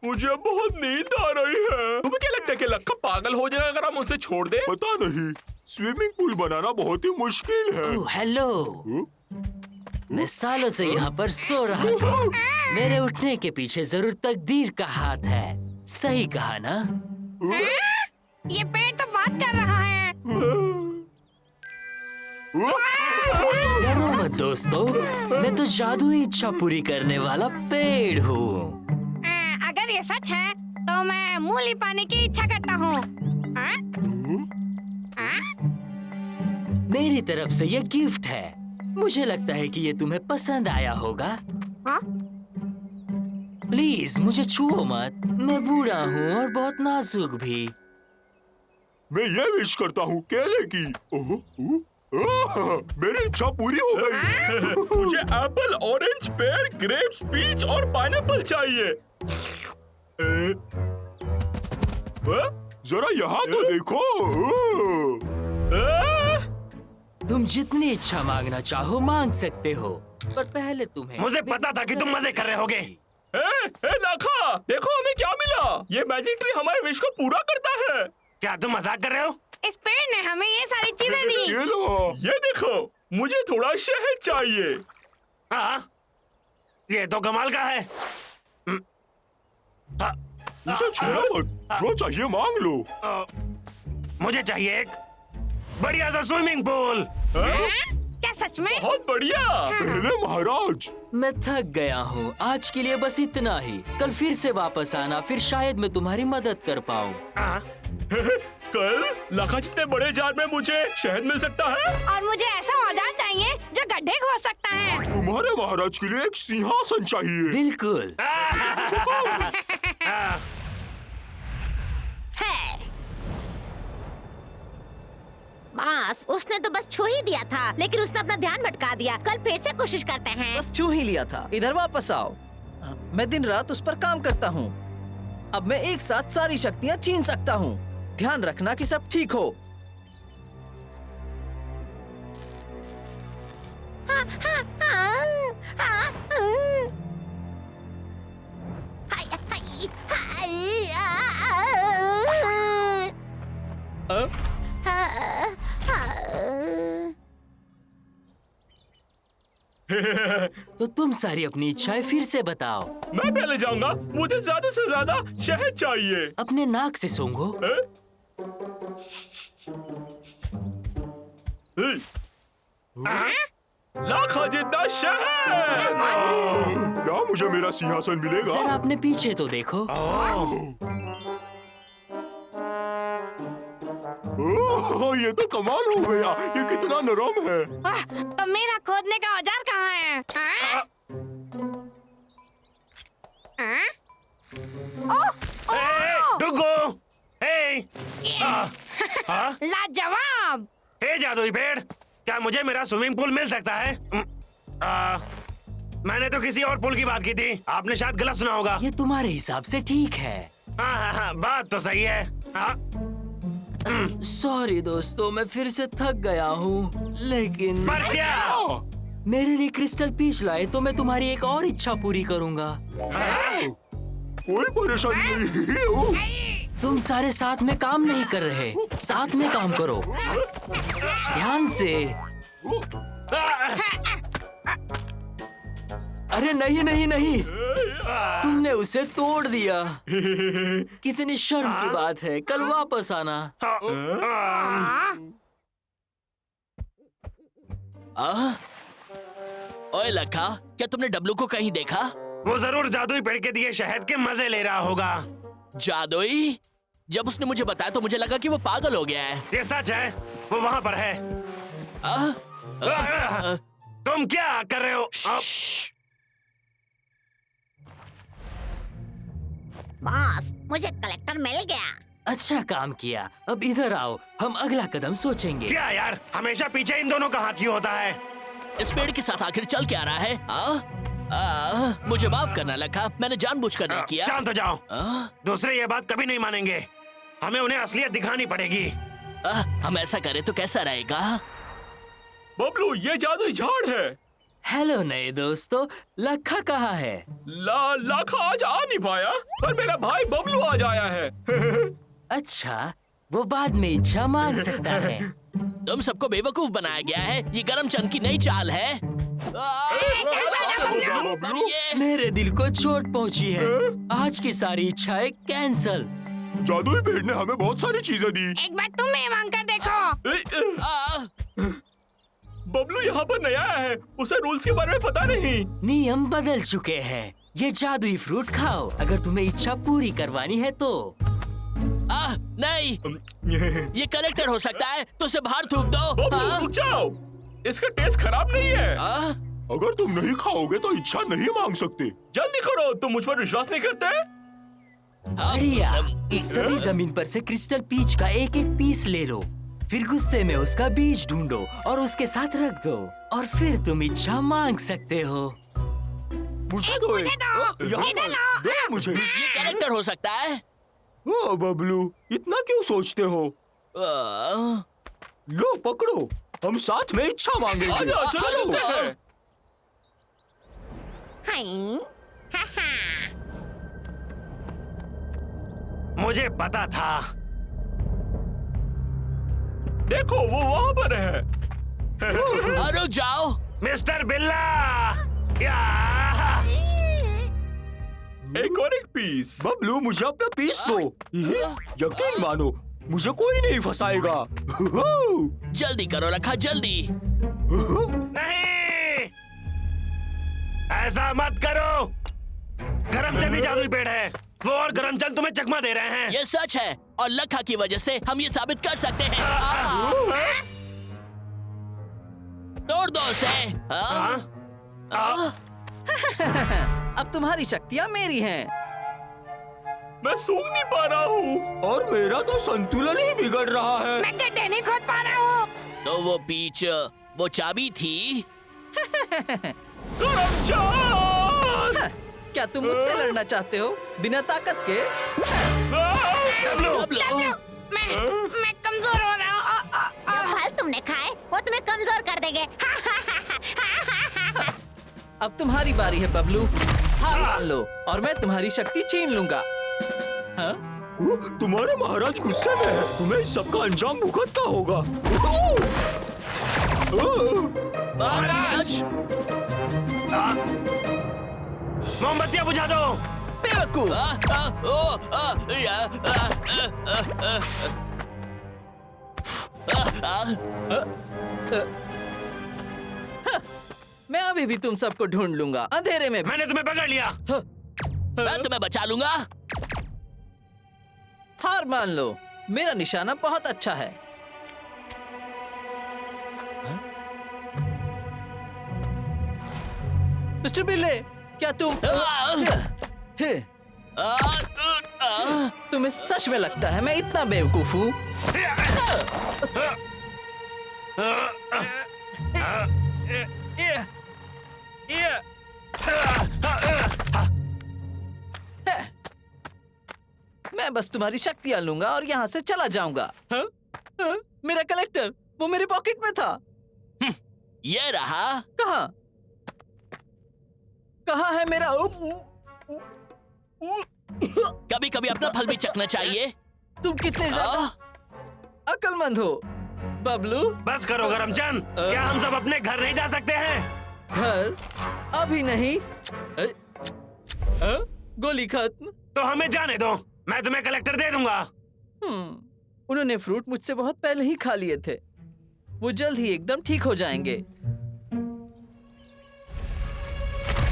मुझे बहुत नींद आ रही है। तुम्हें क्या लगता है कि लक्का पागल हो जाएगा अगर हम उसे छोड़ दें? पता नहीं, स्विमिंग पूल बनाना बहुत ही मुश्किल है। ओह हेलो, मैं सालों से यहाँ पर सो रहा था। मेरे उठने के पीछे जरूर तकदीर का हाथ है। सही कहा ना? ये पेड़ तो बात कर रहा है। डरो मत दोस्तों, मैं तो जादुई इच्छा पूरी करने वाला पेड़ हूँ। अगर ये सच है तो मैं मूली पाने की इच्छा करता हूँ। मेरी तरफ से ये गिफ्ट है। मुझे लगता है कि ये तुम्हें पसंद आया होगा। प्लीज मुझे छुओ मत, मैं बूढ़ा हूँ और बहुत नाजुक भी। मैं ये विश करता हूँ केले की। मेरी इच्छा पूरी हो गई। मुझे apple, orange, pear, grapes, peach और पाइनएप्पल चाहिए। जरा यहाँ तो देखो। तुम जितनी इच्छा मांगना चाहो मांग सकते हो, पर पहले तुम्हें। मुझे पता था कि तुम मजे कर रहे होगे। लाखा, देखो हमें क्या मिला। ये मैजिक ट्री हमारे विश को पूरा करता है। क्या तुम मजाक कर रहे हो? इस पेड़ ने हमें ये सारी चीजें दी। ये लो। ये देखो, मुझे थोड़ा शहद चाहिए। हाँ, ये तो कमाल का है। उसे छूना मत, जो चाहिए मांग लो। मुझे चाहिए एक बढ़िया सा स्विमिंग पूल। क्या सच में? बहुत बढ़िया। पहले महाराज। मैं थक गया हूँ, आज के लिए बस इतना ही। कल फिर से वापस आना, फिर शायद मैं तुम्हारी मदद कर पाऊँ। कल लाखा जितने बड़े जार में मुझे शहद मिल सकता है। और मुझे ऐसा औजार चाहिए जो गड्ढे खोद सकता है। तुम्हारे महाराज के लिए एक सिंहासन चाहिए। बिल्कुल। बॉस, उसने तो बस छू ही दिया था, लेकिन उसने अपना ध्यान भटका दिया। कल फिर से कोशिश करते हैं। बस छू ही लिया था। इधर वापस आओ। मैं दिन रात उस पर काम करता हूँ। अब मैं एक साथ सारी शक्तियाँ छीन सकता हूँ। ध्यान रखना कि सब ठीक हो। तो तुम सारी अपनी इच्छाएं फिर से बताओ। मैं पहले जाऊंगा। मुझे ज्यादा से ज्यादा शहद चाहिए। अपने नाक से सूंघो। लाखा जितना शहद। क्या मुझे मेरा सिंहासन मिलेगा? जरा अपने पीछे तो देखो। ओह, ये तो कमाल हो गया। ये कितना नरम है। तो मेरा खोदने का औजार कहाँ है? रुको। लाजवाब। हे जादुई पेड़, क्या मुझे मेरा स्विमिंग पूल मिल सकता है? मैंने तो किसी और पूल की बात की थी। आपने शायद गलत सुना होगा। ये तुम्हारे हिसाब से ठीक है। हाँ, बात तो सही है। सॉरी दोस्तों, मैं फिर से थक गया हूँ, लेकिन पर क्या? मेरे लिए क्रिस्टल पीच लाए तो मैं तुम्हारी एक और इच्छा पूरी करूँगा। कोई परेशानी नहीं। तुम सारे साथ में काम नहीं कर रहे। साथ में काम करो, ध्यान से। अरे नहीं नहीं नहीं, तुमने उसे तोड़ दिया। कितनी शर्म की बात है। कल वापस आना। ओए लखा, क्या तुमने डब्लू को कहीं देखा? वो जरूर जादुई पेड़ के दिए शहद के मजे ले रहा होगा। जादुई? जब उसने मुझे बताया तो मुझे लगा कि वो पागल हो गया है। ये सच है, वो वहाँ पर है। तुम क्या कर रहे हो? बॉस, मुझे कलेक्टर मिल गया। अच्छा काम किया। अब इधर आओ, हम अगला कदम सोचेंगे। क्या यार, हमेशा पीछे इन दोनों का हाथ क्यों होता है? इस पेड़ के साथ आखिर चल क्या रहा है? मुझे माफ करना लखा, मैंने जानबूझकर नहीं किया। शांत हो जाओ। दूसरे ये बात कभी नहीं मानेंगे। हमें उन्हें असलियत दिखानी पड़ेगी। हम ऐसा करें तो कैसा रहेगा? बबलू, ये जादुई झाड़ है। हेलो नए दोस्तों, लखा कहाँ है? लाखा आज आ नहीं पाया, पर मेरा भाई बबलू आज आया है। अच्छा, वो बाद में इच्छा मांग सकता है। तुम सबको बेवकूफ बनाया गया है। ये गरम चंद की नई चाल है। ये मेरे दिल को चोट पहुंची है। आज की सारी इच्छाएं कैंसल। जादुई पेड़ ने हमें बहुत सारी चीजें दी। एक बार तुम ये मांग कर देखो। बबलू यहाँ पर नया है, उसे रूल्स के बारे में पता नहीं। नियम बदल चुके हैं। ये जादुई फ्रूट खाओ अगर तुम्हें इच्छा पूरी करवानी है तो। नहीं, ये कलेक्टर हो सकता है, तो उसे बाहर थूक दो। बबलू रुक जाओ, इसका टेस्ट खराब नहीं है। अगर तुम नहीं खाओगे तो इच्छा नहीं मांग सकते। जल्दी करो, तुम मुझ पर विश्वास नहीं करते? बढ़िया। सभी जमीन पर से क्रिस्टल पीच का एक एक पीस ले लो, फिर गुस्से में उसका बीज ढूंढो और उसके साथ रख दो, और फिर तुम इच्छा मांग सकते हो। मुझे दो, यहाँ इधर पर लाओ। दो मुझे। ये कलेक्टर हो सकता है। ओ बबलू, इतना क्यों सोचते हो? लो पकड़ो, हम साथ में इच्छा मांगेंगे। आजा, चलो चलते हैं। हाय, हा हा। मुझे पता था। देखो वो वहाँ पर है। रुक जाओ। मिस्टर बिल्ला, या एक और एक पीस। बबलू मुझे अपना पीस दो। यकीन मानो, मुझे कोई नहीं फंसाएगा। जल्दी करो लखा, जल्दी। नहीं, ऐसा मत करो। गरमचंद ही जादुई पेड़ है। वो और गरमचंद तुम्हें चकमा दे रहे हैं। ये सच है, और लखा की वजह से हम ये साबित कर सकते हैं। तोड़ दो उसे। अब तुम्हारी शक्तियाँ मेरी हैं। मैं सूंघ नहीं पा रहा हूँ। और मेरा तो संतुलन ही बिगड़ रहा है। मैं गड्ढे नहीं खोद पा रहा हूँ। तो वो पीच, वो चाबी थी। करमचंद! क्या तुम मुझसे लड़ना चाहते हो बिना ताकत के? मैं कमजोर हो रहा हूँ। जो फल तुमने खाए वो तुम्हें कमजोर कर देंगे। अब तुम्हारी बारी है बबलू, हार मान लो और मैं तुम्हारी शक्ति छीन लूंगा। हाँ? तुम्हारे महाराज गुस्से में है, तुम्हें इस सब का अंजाम भुगतना होगा। महाराज, मोमबत्तियां बुझा दो। बेवकूफ! मैं अभी भी तुम सबको ढूंढ लूंगा, अंधेरे में भी। मैंने तुम्हें पकड़ लिया। मैं तुम्हें बचा लूंगा। हार मान लो, मेरा निशाना बहुत अच्छा है। मिस्टर बिल्ले, क्या तुम तुम्हें सच में लगता है मैं इतना बेवकूफ हूँ? मैं बस तुम्हारी शक्तियाँ लूंगा और यहाँ से चला जाऊंगा। हाँ? हाँ? मेरा कलेक्टर, वो मेरे पॉकेट में था। ये रहा। कहाँ? कहाँ है मेरा? कभी कभी अपना फल भी चखना चाहिए। तुम कितने ज्यादा अक्लमंद हो बबलू। बस करो गरमचंद, क्या हम सब अपने घर नहीं जा सकते हैं? घर? अभी नहीं। गोली खत्म। तो हमें जाने दो, मैं तुम्हें कलेक्टर दे दूंगा। उन्होंने फ्रूट मुझसे बहुत पहले ही खा लिए थे, वो जल्द ही एकदम ठीक हो जाएंगे।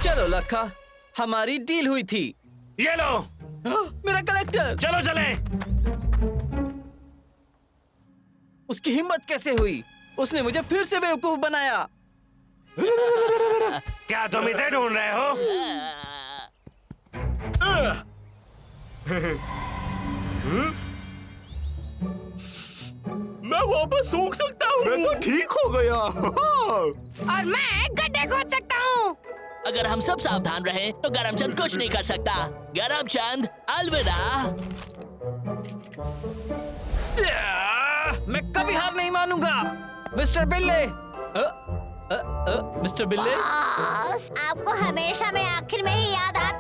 चलो लखा, हमारी डील हुई थी। ये लो। मेरा कलेक्टर! चलो चलें। उसकी हिम्मत कैसे हुई? उसने मुझे फिर से बेवकूफ बनाया। क्या तुम इसे ढूंढ रहे हो? मैं वापस सूंघ सकता हूँ। मैं तो ठीक हो गया। और मैं गड्ढे खोद सकता हूँ। अगर हम सब सावधान रहें तो गरमचंद कुछ नहीं कर सकता। गरमचंद, अलविदा। मैं कभी हार नहीं मानूंगा। मिस्टर बिल्ले, मिस्टर बिल्ले, बॉस, आपको हमेशा मैं आखिर में ही याद आता